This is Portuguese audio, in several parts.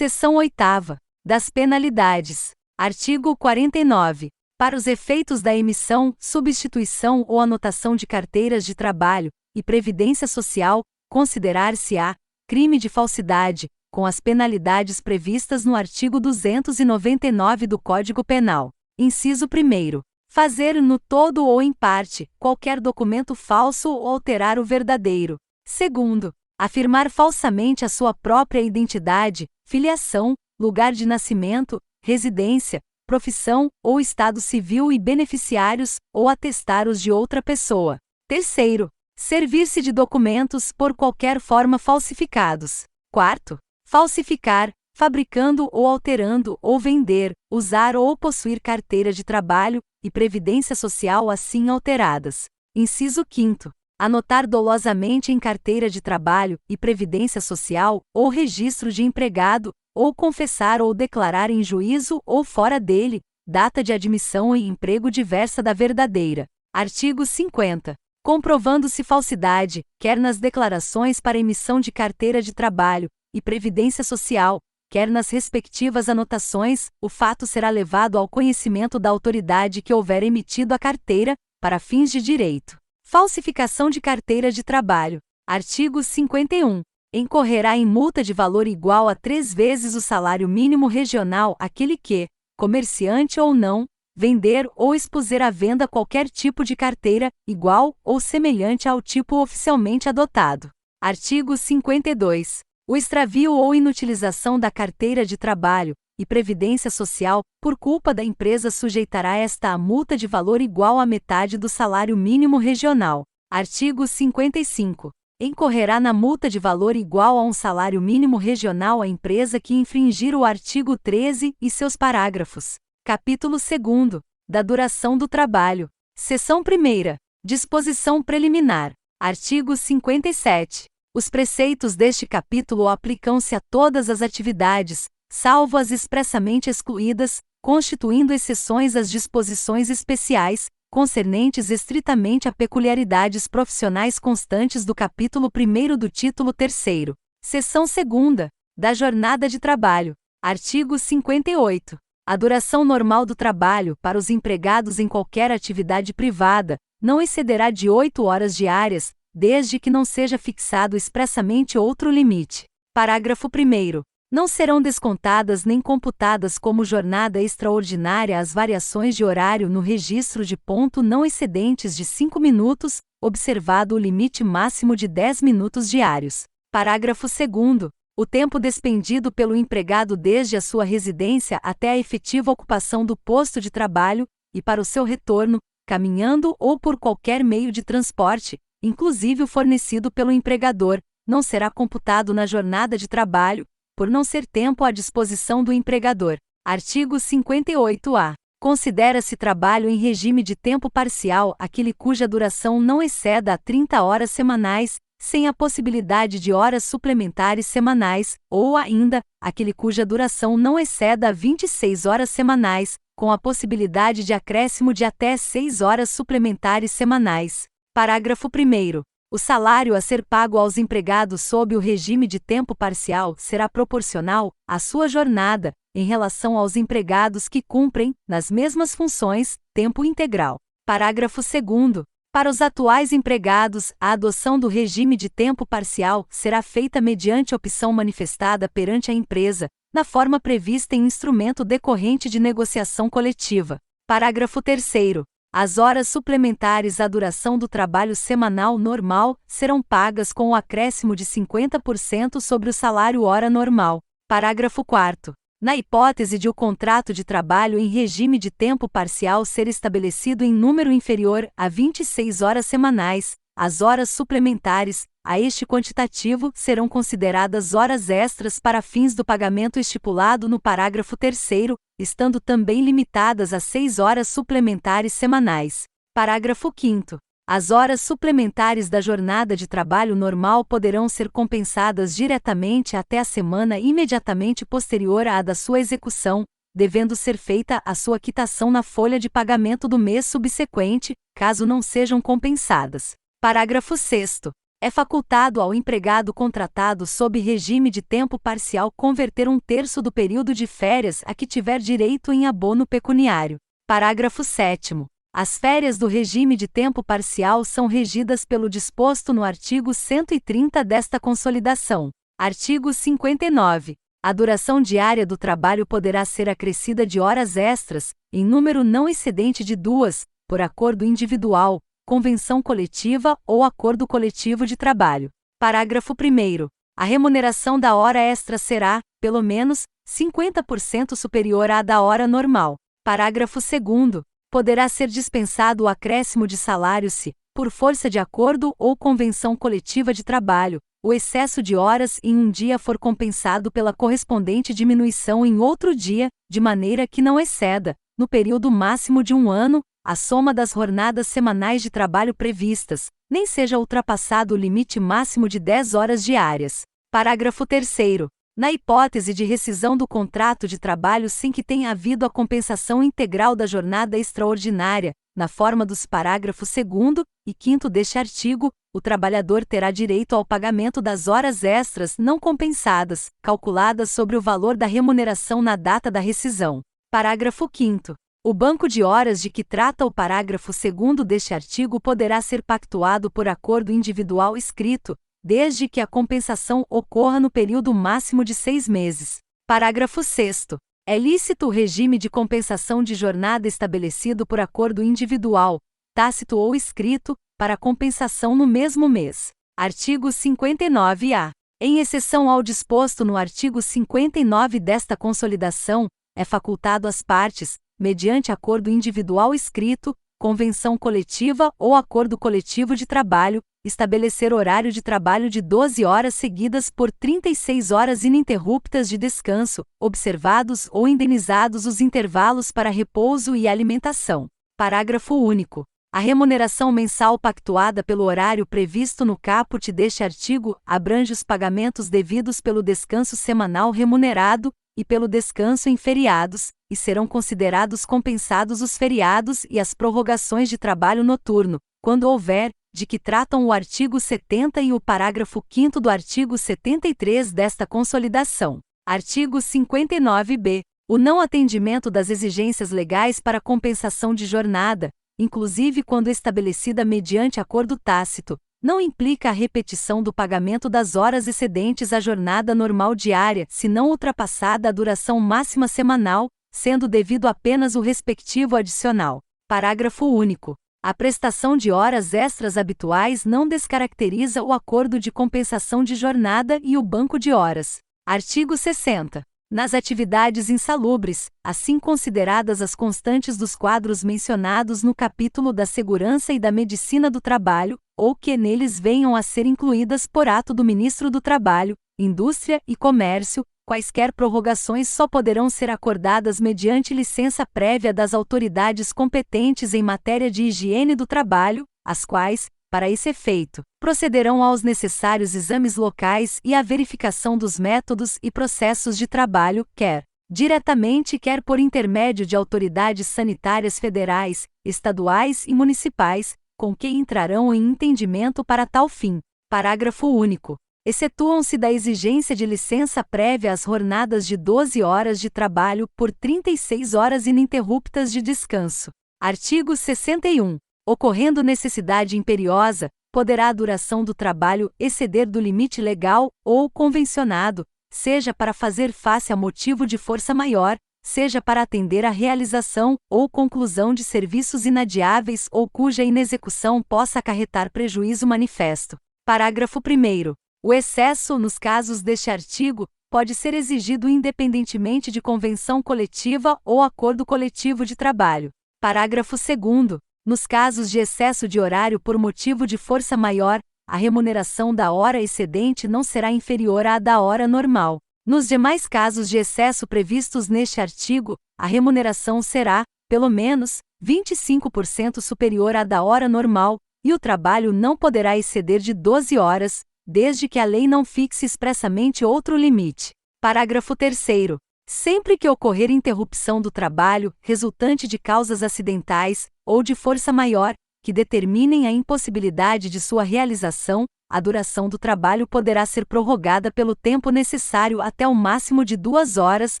Seção 8ª. Das penalidades. Artigo 49. Para os efeitos da emissão, substituição ou anotação de carteiras de trabalho e previdência social, considerar-se-á crime de falsidade, com as penalidades previstas no artigo 299 do Código Penal. Inciso 1º. Fazer no todo ou em parte qualquer documento falso ou alterar o verdadeiro. 2º. Afirmar falsamente a sua própria identidade, filiação, lugar de nascimento, residência, profissão ou estado civil e beneficiários, ou atestar os de outra pessoa. 3º. Servir-se de documentos por qualquer forma falsificados. 4º. Falsificar, fabricando ou alterando ou vender, usar ou possuir carteira de trabalho e previdência social assim alteradas. Inciso 5º. Anotar dolosamente em carteira de trabalho e previdência social, ou registro de empregado, ou confessar ou declarar em juízo ou fora dele, data de admissão em emprego diversa da verdadeira. Artigo 50. Comprovando-se falsidade, quer nas declarações para emissão de carteira de trabalho e previdência social, quer nas respectivas anotações, o fato será levado ao conhecimento da autoridade que houver emitido a carteira, para fins de direito. Falsificação de carteira de trabalho. Artigo 51. Incorrerá em multa de valor igual a 3 vezes o salário mínimo regional aquele que, comerciante ou não, vender ou expuser à venda qualquer tipo de carteira, igual ou semelhante ao tipo oficialmente adotado. Artigo 52. O extravio ou inutilização da carteira de trabalho e previdência social, por culpa da empresa, sujeitará esta a multa de valor igual à metade do salário mínimo regional. Artigo 55. Incorrerá na multa de valor igual a um salário mínimo regional a empresa que infringir o artigo 13 e seus parágrafos. Capítulo 2º. Da duração do trabalho. Seção 1ª. Disposição preliminar. Artigo 57. Os preceitos deste capítulo aplicam-se a todas as atividades, salvo as expressamente excluídas, constituindo exceções às disposições especiais, concernentes estritamente a peculiaridades profissionais constantes do capítulo 1º do título 3º. Seção 2ª. Da jornada de trabalho. Artigo 58. A duração normal do trabalho, para os empregados em qualquer atividade privada, não excederá de 8 horas diárias, desde que não seja fixado expressamente outro limite. Parágrafo 1º. Não serão descontadas nem computadas como jornada extraordinária as variações de horário no registro de ponto não excedentes de 5 minutos, observado o limite máximo de 10 minutos diários. Parágrafo 2º. O tempo despendido pelo empregado desde a sua residência até a efetiva ocupação do posto de trabalho, e para o seu retorno, caminhando ou por qualquer meio de transporte, inclusive o fornecido pelo empregador, não será computado na jornada de trabalho, por não ser tempo à disposição do empregador. Artigo 58-A. Considera-se trabalho em regime de tempo parcial aquele cuja duração não exceda a 30 horas semanais, sem a possibilidade de horas suplementares semanais, ou ainda, aquele cuja duração não exceda a 26 horas semanais, com a possibilidade de acréscimo de até 6 horas suplementares semanais. Parágrafo 1º. O salário a ser pago aos empregados sob o regime de tempo parcial será proporcional à sua jornada, em relação aos empregados que cumprem, nas mesmas funções, tempo integral. Parágrafo 2º. Para os atuais empregados, a adoção do regime de tempo parcial será feita mediante opção manifestada perante a empresa, na forma prevista em instrumento decorrente de negociação coletiva. Parágrafo 3º. As horas suplementares à duração do trabalho semanal normal serão pagas com o acréscimo de 50% sobre o salário hora normal. Parágrafo 4º. Na hipótese de o contrato de trabalho em regime de tempo parcial ser estabelecido em número inferior a 26 horas semanais, as horas suplementares, a este quantitativo, serão consideradas horas extras para fins do pagamento estipulado no parágrafo 3º, estando também limitadas a 6 horas suplementares semanais. Parágrafo 5º. As horas suplementares da jornada de trabalho normal poderão ser compensadas diretamente até a semana imediatamente posterior à da sua execução, devendo ser feita a sua quitação na folha de pagamento do mês subsequente, caso não sejam compensadas. Parágrafo 6º. É facultado ao empregado contratado sob regime de tempo parcial converter 1/3 do período de férias a que tiver direito em abono pecuniário. Parágrafo 7º. As férias do regime de tempo parcial são regidas pelo disposto no artigo 130 desta Consolidação. Artigo 59. A duração diária do trabalho poderá ser acrescida de horas extras, em número não excedente de 2, por acordo individual, convenção coletiva ou acordo coletivo de trabalho. Parágrafo 1º. A remuneração da hora extra será, pelo menos, 50% superior à da hora normal. Parágrafo 2º. Poderá ser dispensado o acréscimo de salário se, por força de acordo ou convenção coletiva de trabalho, o excesso de horas em um dia for compensado pela correspondente diminuição em outro dia, de maneira que não exceda, no período máximo de 1 ano, a soma das jornadas semanais de trabalho previstas, nem seja ultrapassado o limite máximo de 10 horas diárias. Parágrafo 3º. Na hipótese de rescisão do contrato de trabalho sem que tenha havido a compensação integral da jornada extraordinária, na forma dos parágrafos 2º e 5º deste artigo, o trabalhador terá direito ao pagamento das horas extras não compensadas, calculadas sobre o valor da remuneração na data da rescisão. Parágrafo 5º. O banco de horas de que trata o parágrafo 2º deste artigo poderá ser pactuado por acordo individual escrito, desde que a compensação ocorra no período máximo de 6 meses. Parágrafo 6º. É lícito o regime de compensação de jornada estabelecido por acordo individual, tácito ou escrito, para compensação no mesmo mês. Artigo 59-A. Em exceção ao disposto no artigo 59 desta Consolidação, é facultado às partes, mediante acordo individual escrito, convenção coletiva ou acordo coletivo de trabalho, estabelecer horário de trabalho de 12 horas seguidas por 36 horas ininterruptas de descanso, observados ou indenizados os intervalos para repouso e alimentação. Parágrafo único. A remuneração mensal pactuada pelo horário previsto no caput deste artigo abrange os pagamentos devidos pelo descanso semanal remunerado e pelo descanso em feriados, e serão considerados compensados os feriados e as prorrogações de trabalho noturno, quando houver, de que tratam o artigo 70 e o parágrafo 5º do artigo 73 desta Consolidação. Artigo 59-B. O não atendimento das exigências legais para compensação de jornada, inclusive quando estabelecida mediante acordo tácito, não implica a repetição do pagamento das horas excedentes à jornada normal diária, se não ultrapassada a duração máxima semanal, sendo devido apenas o respectivo adicional. Parágrafo único. A prestação de horas extras habituais não descaracteriza o acordo de compensação de jornada e o banco de horas. Artigo 60. Nas atividades insalubres, assim consideradas as constantes dos quadros mencionados no capítulo da Segurança e da Medicina do Trabalho, ou que neles venham a ser incluídas por ato do Ministro do Trabalho, Indústria e Comércio, quaisquer prorrogações só poderão ser acordadas mediante licença prévia das autoridades competentes em matéria de higiene do trabalho, as quais, para esse efeito, procederão aos necessários exames locais e à verificação dos métodos e processos de trabalho, quer diretamente, quer por intermédio de autoridades sanitárias federais, estaduais e municipais, com que entrarão em entendimento para tal fim. Parágrafo único. Excetuam-se da exigência de licença prévia as jornadas de 12 horas de trabalho por 36 horas ininterruptas de descanso. Artigo 61. Ocorrendo necessidade imperiosa, poderá a duração do trabalho exceder do limite legal ou convencionado, seja para fazer face a motivo de força maior, seja para atender à realização ou conclusão de serviços inadiáveis ou cuja inexecução possa acarretar prejuízo manifesto. Parágrafo 1º. O excesso, nos casos deste artigo, pode ser exigido independentemente de convenção coletiva ou acordo coletivo de trabalho. Parágrafo 2º. Nos casos de excesso de horário por motivo de força maior, a remuneração da hora excedente não será inferior à da hora normal. Nos demais casos de excesso previstos neste artigo, a remuneração será, pelo menos, 25% superior à da hora normal, e o trabalho não poderá exceder de 12 horas, desde que a lei não fixe expressamente outro limite. Parágrafo 3º. Sempre que ocorrer interrupção do trabalho, resultante de causas acidentais, ou de força maior, que determinem a impossibilidade de sua realização, a duração do trabalho poderá ser prorrogada pelo tempo necessário até o máximo de 2 horas,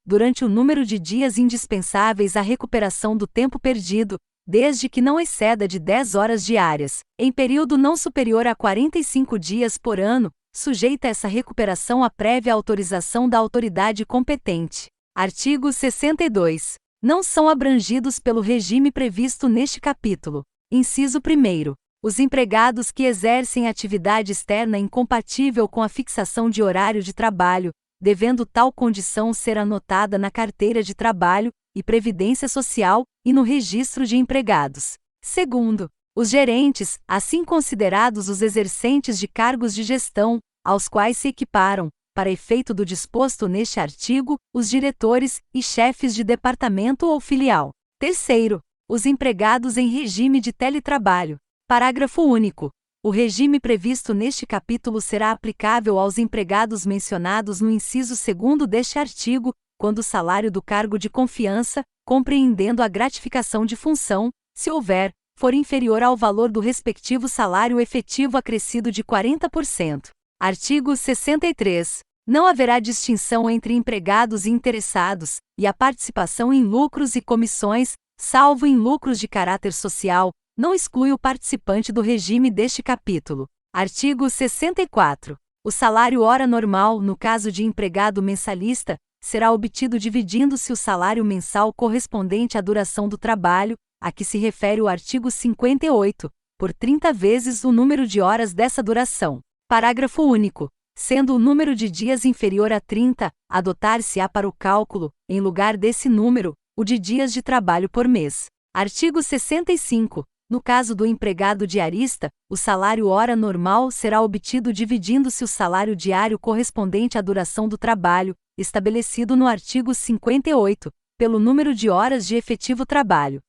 durante o número de dias indispensáveis à recuperação do tempo perdido, desde que não exceda de 10 horas diárias, em período não superior a 45 dias por ano, sujeita essa recuperação à prévia autorização da autoridade competente. Artigo 62. Não são abrangidos pelo regime previsto neste capítulo. Inciso 1º. Os empregados que exercem atividade externa incompatível com a fixação de horário de trabalho, devendo tal condição ser anotada na carteira de trabalho e previdência social e no registro de empregados. Segundo, os gerentes, assim considerados os exercentes de cargos de gestão, aos quais se equiparam, para efeito do disposto neste artigo, os diretores e chefes de departamento ou filial. Terceiro, os empregados em regime de teletrabalho. Parágrafo único. O regime previsto neste capítulo será aplicável aos empregados mencionados no inciso 2º deste artigo, quando o salário do cargo de confiança, compreendendo a gratificação de função, se houver, for inferior ao valor do respectivo salário efetivo acrescido de 40%. Artigo 63. Não haverá distinção entre empregados e interessados, e a participação em lucros e comissões, salvo em lucros de caráter social, não exclui o participante do regime deste capítulo. Artigo 64. O salário hora normal, no caso de empregado mensalista, será obtido dividindo-se o salário mensal correspondente à duração do trabalho, a que se refere o artigo 58, por 30 vezes o número de horas dessa duração. Parágrafo único. Sendo o número de dias inferior a 30, adotar-se-á para o cálculo, em lugar desse número, o de dias de trabalho por mês. Artigo 65. No caso do empregado diarista, o salário hora normal será obtido dividindo-se o salário diário correspondente à duração do trabalho, estabelecido no artigo 58, pelo número de horas de efetivo trabalho.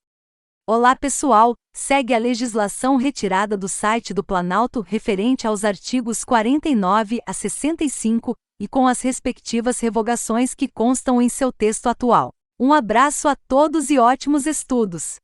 Olá pessoal, segue a legislação retirada do site do Planalto referente aos artigos 49 a 65, e com as respectivas revogações que constam em seu texto atual. Um abraço a todos e ótimos estudos!